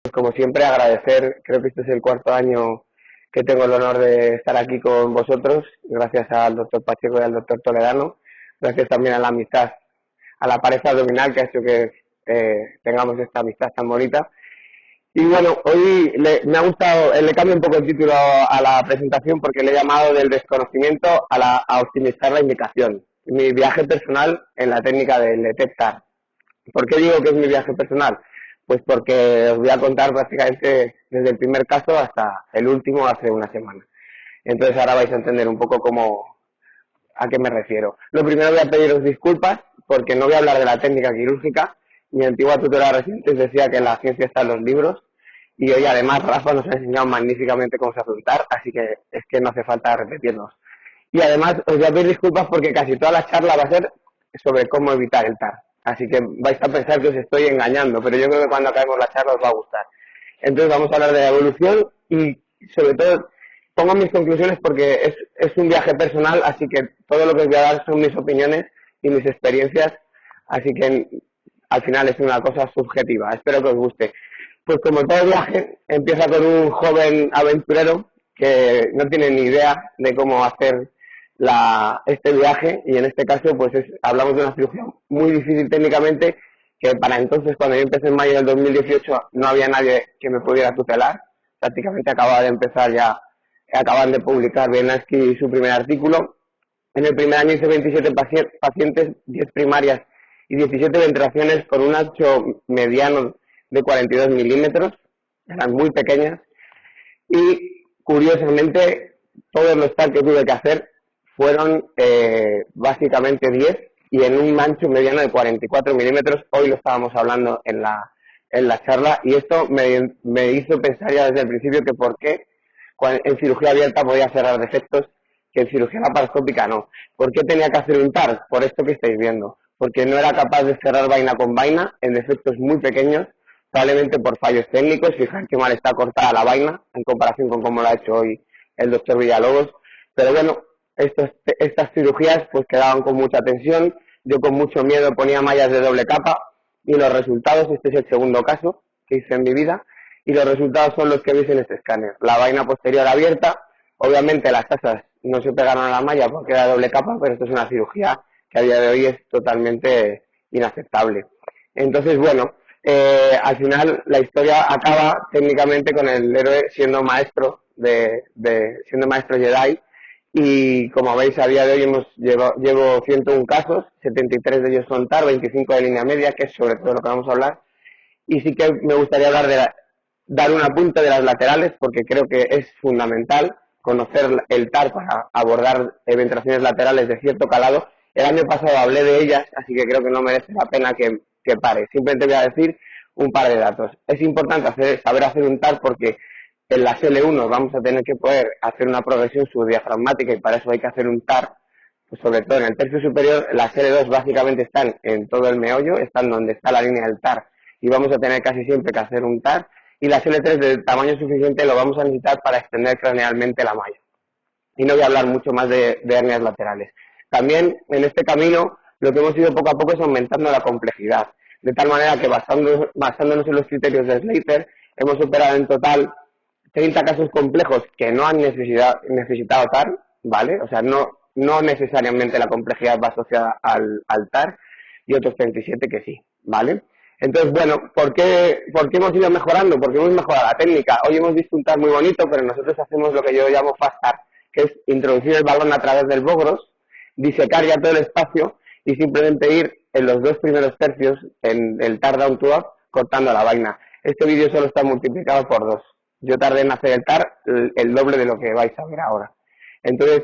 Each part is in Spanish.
Pues como siempre, agradecer, creo que este es el cuarto año que tengo el honor de estar aquí con vosotros, gracias al doctor Pacheco y al doctor Toledano, gracias también a la amistad, a la pareja abdominal que ha hecho que tengamos esta amistad tan bonita. Y bueno, hoy me ha gustado, le cambio un poco el título a la presentación porque le he llamado del desconocimiento a optimizar la indicación. Mi viaje personal en la técnica del detectar. ¿Por qué digo que es mi viaje personal? Pues porque os voy a contar prácticamente desde el primer caso hasta el último hace una semana. Entonces ahora vais a entender un poco a qué me refiero. Lo primero voy a pediros disculpas porque no voy a hablar de la técnica quirúrgica. Mi antigua tutora reciente decía que la ciencia está en los libros y hoy además Rafa nos ha enseñado magníficamente cómo se afrontar, así que es que no hace falta repetirnos. Y además os voy a pedir disculpas porque casi toda la charla va a ser sobre cómo evitar el TAR. Así que vais a pensar que os estoy engañando, pero yo creo que cuando acabemos la charla os va a gustar. Entonces vamos a hablar de la evolución y sobre todo pongo mis conclusiones porque es un viaje personal, así que todo lo que os voy a dar son mis opiniones y mis experiencias, así que al final es una cosa subjetiva. Espero que os guste. Pues como todo viaje, empieza con un joven aventurero que no tiene ni idea de cómo hacer este viaje y en este caso pues hablamos de una cirugía muy difícil técnicamente que para entonces cuando yo empecé en mayo del 2018 no había nadie que me pudiera tutelar, prácticamente acababa de empezar ya, acaban de publicar Bienansky su primer artículo. En el primer año hice 27 pacientes, 10 primarias y 17 ventilaciones con un ancho mediano de 42 milímetros, eran muy pequeñas y curiosamente todos los TAC que tuve que hacer fueron básicamente 10 y en un mancho mediano de 44 milímetros. Hoy lo estábamos hablando en la charla y esto me hizo pensar ya desde el principio que por qué en cirugía abierta podía cerrar defectos que en cirugía laparoscópica no. ¿Por qué tenía que hacer un TAR? Por esto que estáis viendo. Porque no era capaz de cerrar vaina con vaina en defectos muy pequeños, probablemente por fallos técnicos. Fijar que mal está cortada la vaina en comparación con cómo lo ha hecho hoy el doctor Villalobos. Pero bueno, estas cirugías pues quedaban con mucha tensión. Yo con mucho miedo ponía mallas de doble capa y los resultados, este es el segundo caso que hice en mi vida, y los resultados son los que veis en este escáner. La vaina posterior abierta, obviamente las tasas no se pegaron a la malla porque era doble capa, pero esto es una cirugía que a día de hoy es totalmente inaceptable. Entonces, bueno, al final la historia acaba técnicamente con el héroe siendo maestro siendo maestro Jedi y como veis a día de hoy llevo 101 casos, 73 de ellos son TAR, 25 de línea media, que es sobre todo lo que vamos a hablar, y sí que me gustaría hablar dar un apunte de las laterales porque creo que es fundamental conocer el TAR para abordar ventilaciones laterales de cierto calado. El año pasado hablé de ellas, así que creo que no merece la pena que pare. Simplemente voy a decir un par de datos. Es importante saber hacer un TAR porque en las L1 vamos a tener que poder hacer una progresión subdiafragmática y para eso hay que hacer un TAR, pues sobre todo en el tercio superior. Las L2 básicamente están en todo el meollo, están donde está la línea del TAR y vamos a tener casi siempre que hacer un TAR, y la L3 de tamaño suficiente lo vamos a necesitar para extender cranealmente la malla. Y no voy a hablar mucho más de hernias laterales. También en este camino lo que hemos ido poco a poco es aumentando la complejidad, de tal manera que basándonos en los criterios de Slater hemos operado en total 30 casos complejos que no han necesitado TAR, ¿vale? O sea, no necesariamente la complejidad va asociada al TAR y otros 37 que sí, ¿vale? Entonces, bueno, ¿por qué hemos ido mejorando? Porque hemos mejorado la técnica. Hoy hemos visto un TAR muy bonito, pero nosotros hacemos lo que yo llamo fast TAR, que es introducir el balón a través del bogros, disecar ya todo el espacio y simplemente ir en los dos primeros tercios en el TAR down to up cortando la vaina. Este vídeo solo está multiplicado por 2. Yo tardé en hacer el TAR el doble de lo que vais a ver ahora. Entonces,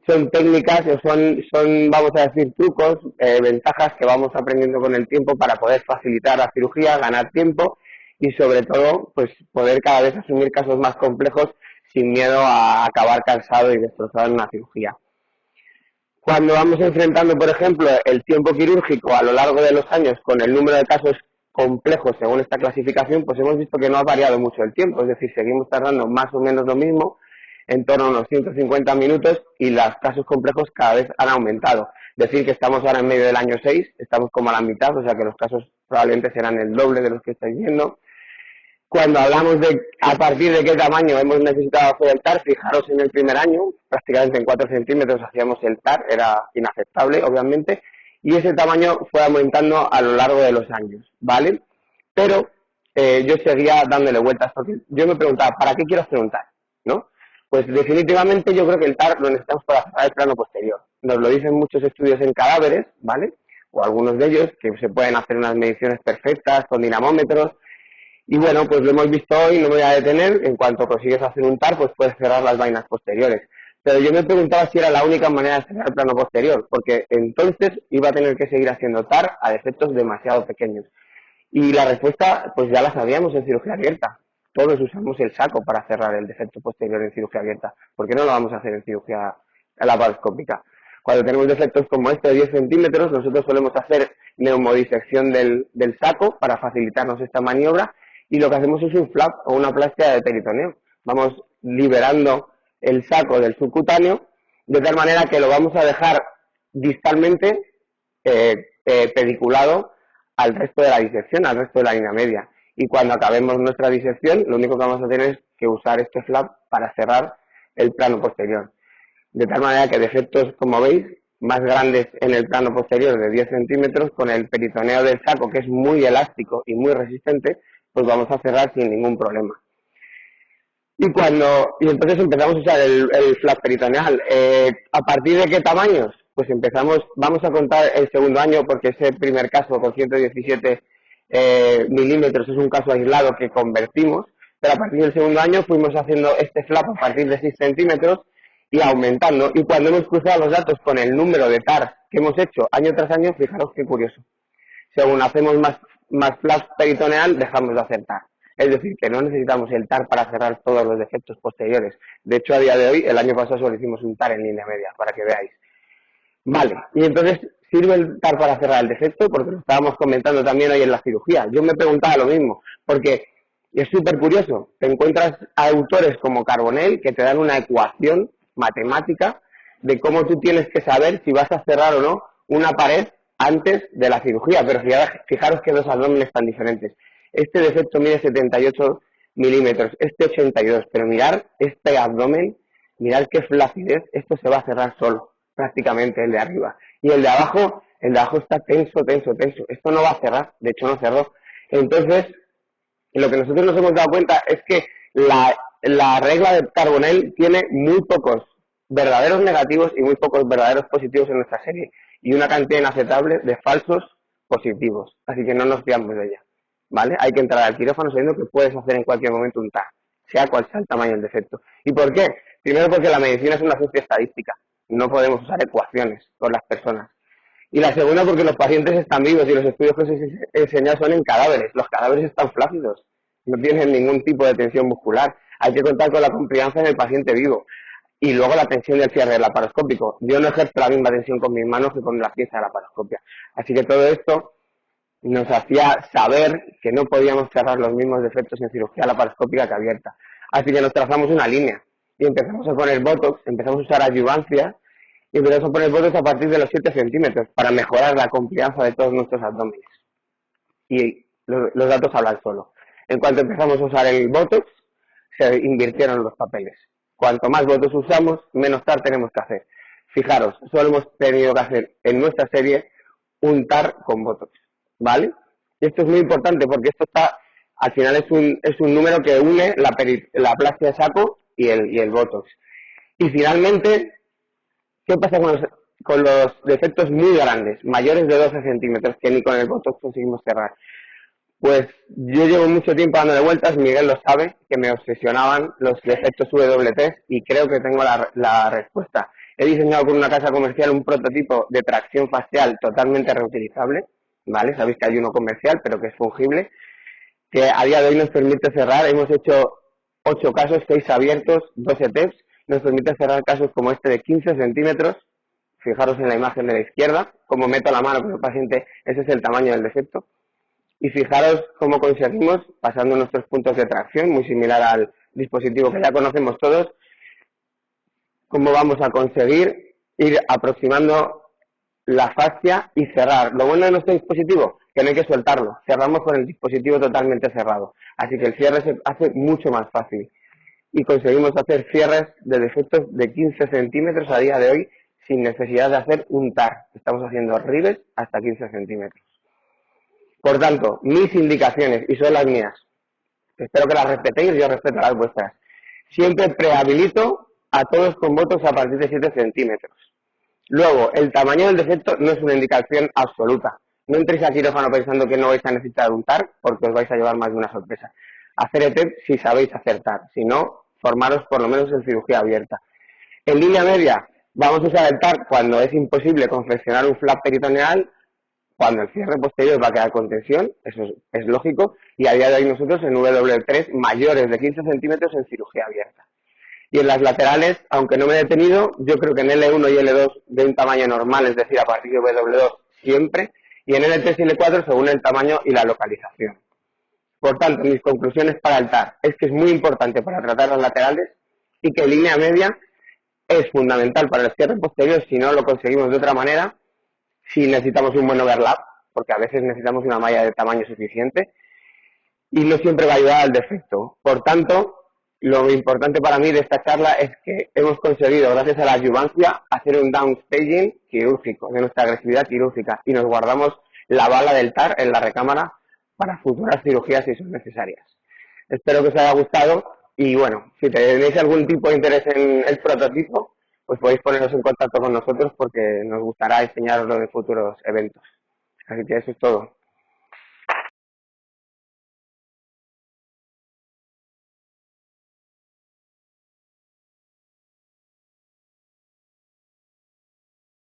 son técnicas o son, vamos a decir, trucos, ventajas que vamos aprendiendo con el tiempo para poder facilitar la cirugía, ganar tiempo y sobre todo, pues poder cada vez asumir casos más complejos sin miedo a acabar cansado y destrozado en una cirugía. Cuando vamos enfrentando, por ejemplo, el tiempo quirúrgico a lo largo de los años con el número de casos complejos según esta clasificación, pues hemos visto que no ha variado mucho el tiempo, es decir, seguimos tardando más o menos lo mismo, en torno a unos 150 minutos y los casos complejos cada vez han aumentado. Decir que estamos ahora en medio del año 6, estamos como a la mitad, o sea que los casos probablemente serán el doble de los que estáis viendo. Cuando hablamos de a partir de qué tamaño hemos necesitado hacer el TAR, fijaros en el primer año, prácticamente en 4 centímetros hacíamos el TAR, era inaceptable, obviamente, y ese tamaño fue aumentando a lo largo de los años, ¿vale? Pero yo seguía dándole vueltas, porque yo me preguntaba, ¿para qué quiero hacer un TAR? ¿No? Pues definitivamente yo creo que el TAR lo necesitamos para cerrar el plano posterior. Nos lo dicen muchos estudios en cadáveres, ¿vale? O algunos de ellos, que se pueden hacer unas mediciones perfectas con dinamómetros. Y bueno, pues lo hemos visto hoy, no me voy a detener. En cuanto consigues hacer un TAR, pues puedes cerrar las vainas posteriores. Pero yo me preguntaba si era la única manera de cerrar el plano posterior, porque entonces iba a tener que seguir haciendo TAR a defectos demasiado pequeños. Y la respuesta, pues ya la sabíamos en cirugía abierta. Todos usamos el saco para cerrar el defecto posterior en cirugía abierta. ¿Por qué no lo vamos a hacer en cirugía laparoscópica? Cuando tenemos defectos como este de 10 centímetros, nosotros solemos hacer neumodisección del saco para facilitarnos esta maniobra, y lo que hacemos es un flap o una plastia de peritoneo. Vamos liberando el saco del subcutáneo de tal manera que lo vamos a dejar distalmente pediculado al resto de la disección, al resto de la línea media. Y cuando acabemos nuestra disección, lo único que vamos a tener es que usar este flap para cerrar el plano posterior. De tal manera que defectos, como veis, más grandes en el plano posterior de 10 centímetros, con el peritoneo del saco, que es muy elástico y muy resistente, pues vamos a cerrar sin ningún problema. Y entonces empezamos a usar el flap peritoneal. ¿A partir de qué tamaños? Pues vamos a contar el segundo año, porque ese primer caso con 117 milímetros es un caso aislado que convertimos, pero a partir del segundo año fuimos haciendo este flap a partir de 6 centímetros y aumentando. Y cuando hemos cruzado los datos con el número de TARs que hemos hecho año tras año, fijaros qué curioso. Según hacemos más flap peritoneal, dejamos de hacer TAR. Es decir, que no necesitamos el TAR para cerrar todos los defectos posteriores. De hecho, a día de hoy, el año pasado solo hicimos un TAR en línea media, para que veáis. Vale, y entonces, ¿sirve el TAR para cerrar el defecto? Porque lo estábamos comentando también hoy en la cirugía. Yo me preguntaba lo mismo, porque es súper curioso. Te encuentras a autores como Carbonell que te dan una ecuación matemática de cómo tú tienes que saber si vas a cerrar o no una pared antes de la cirugía, pero fijaros que dos abdómenes tan diferentes. Este defecto mide 78 milímetros, este 82, pero mirar este abdomen, mirar qué flacidez, esto se va a cerrar solo, prácticamente el de arriba. Y el de abajo está tenso, tenso, tenso. Esto no va a cerrar, de hecho no cerró. Entonces, lo que nosotros nos hemos dado cuenta es que la regla de Carbonell tiene muy pocos verdaderos negativos y muy pocos verdaderos positivos en nuestra serie, y una cantidad inaceptable de falsos positivos, así que no nos fiamos de ella, ¿vale? Hay que entrar al quirófano sabiendo que puedes hacer en cualquier momento un TAR, sea cual sea el tamaño del defecto. ¿Y por qué? Primero porque la medicina es una ciencia estadística, no podemos usar ecuaciones con las personas. Y la segunda porque los pacientes están vivos y los estudios que os he enseñado son en cadáveres. Los cadáveres están flácidos, no tienen ningún tipo de tensión muscular. Hay que contar con la confianza en el paciente vivo. Y luego la tensión del cierre laparoscópico. Yo no ejerzo la misma tensión con mis manos que con la pieza de laparoscopia. Así que todo esto nos hacía saber que no podíamos cerrar los mismos defectos en cirugía laparoscópica que abierta. Así que nos trazamos una línea y empezamos a poner botox, empezamos a usar adyuvancia y empezamos a poner botox a partir de los 7 centímetros para mejorar la confianza de todos nuestros abdómenes. Y los datos hablan solo. En cuanto empezamos a usar el botox, se invirtieron los papeles. Cuanto más botox usamos, menos TAR tenemos que hacer. Fijaros, solo hemos tenido que hacer en nuestra serie un TAR con botox, ¿vale? Y esto es muy importante porque esto al final es un número que une la plastia de saco y el botox. Y finalmente, ¿qué pasa con los defectos muy grandes, mayores de 12 centímetros, que ni con el botox conseguimos cerrar? Pues yo llevo mucho tiempo dándole vueltas, Miguel lo sabe, que me obsesionaban los defectos WT y creo que tengo la respuesta. He diseñado con una casa comercial un prototipo de tracción facial totalmente reutilizable, ¿vale? Sabéis que hay uno comercial, pero que es fungible, que a día de hoy nos permite cerrar. Hemos hecho 8 casos, 6 abiertos, 12 TEPs, nos permite cerrar casos como este de 15 centímetros. Fijaros en la imagen de la izquierda, como meto la mano con el paciente, ese es el tamaño del defecto. Y fijaros cómo conseguimos, pasando nuestros puntos de tracción, muy similar al dispositivo que ya conocemos todos, cómo vamos a conseguir ir aproximando la fascia y cerrar. Lo bueno de nuestro dispositivo, que no hay que soltarlo. Cerramos con el dispositivo totalmente cerrado. Así que el cierre se hace mucho más fácil. Y conseguimos hacer cierres de defectos de 15 centímetros a día de hoy sin necesidad de hacer un TAR. Estamos haciendo rivets hasta 15 centímetros. Por tanto, mis indicaciones, y son las mías, espero que las respetéis, yo respeto las vuestras. Siempre prehabilito a todos con votos a partir de 7 centímetros. Luego, el tamaño del defecto no es una indicación absoluta. No entréis al quirófano pensando que no vais a necesitar un TAR porque os vais a llevar más de una sorpresa. Hacer ETEP si sabéis hacer TAR, si no, formaros por lo menos en cirugía abierta. En línea media, vamos a usar el TAR cuando es imposible confeccionar un flap peritoneal, cuando el cierre posterior va a quedar con tensión, eso es lógico, y a día de hoy nosotros en W3 mayores de 15 centímetros en cirugía abierta. Y en las laterales, aunque no me he detenido, yo creo que en L1 y L2 de un tamaño normal, es decir, a partir de W2 siempre, y en L3 y L4 según el tamaño y la localización. Por tanto, mis conclusiones para el TAR es que es muy importante para tratar las laterales y que en línea media es fundamental para el cierre posterior si no lo conseguimos de otra manera, si necesitamos un buen overlap, porque a veces necesitamos una malla de tamaño suficiente, y no siempre va a ayudar al defecto. Por tanto, lo importante para mí de esta charla es que hemos conseguido, gracias a la adyuvancia, hacer un downstaging quirúrgico, de nuestra agresividad quirúrgica, y nos guardamos la bala del TAR en la recámara para futuras cirugías si son necesarias. Espero que os haya gustado y bueno, si tenéis algún tipo de interés en el prototipo, pues podéis poneros en contacto con nosotros porque nos gustará enseñaroslo en futuros eventos. Así que eso es todo.